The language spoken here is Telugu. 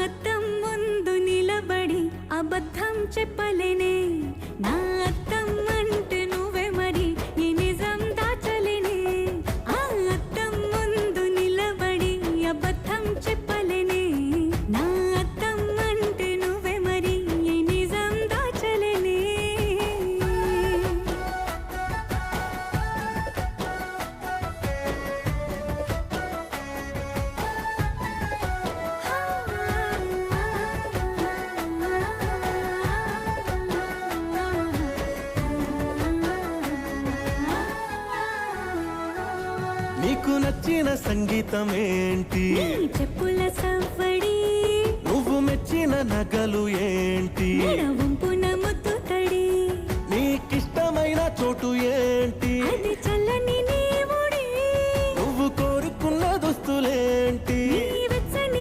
అద్దం ముందు నిలబడి అబద్ధం చెప్పలేనే నా అద్దం అంటే నువ్వే మరి ఈ నిజం దాచలేనే ఆ అద్దం ముందు నిలబడి అబద్ధం చెప్పలేనే నా అద్దం అంటే నువ్వే మరి ఈ నిజం దాచలేనే నీకు నచ్చిన సంగీతం ఏంటి నీ చెప్పుల సవ్వడి నువ్వు మెచ్చిన నగలు ఏంటి వంపున ముద్దు తడి నీకిష్టమైన చోటు ఏంటి అది చల్లని నీ ఒడి నువ్వు కోరుకున్న దుస్తులేంటి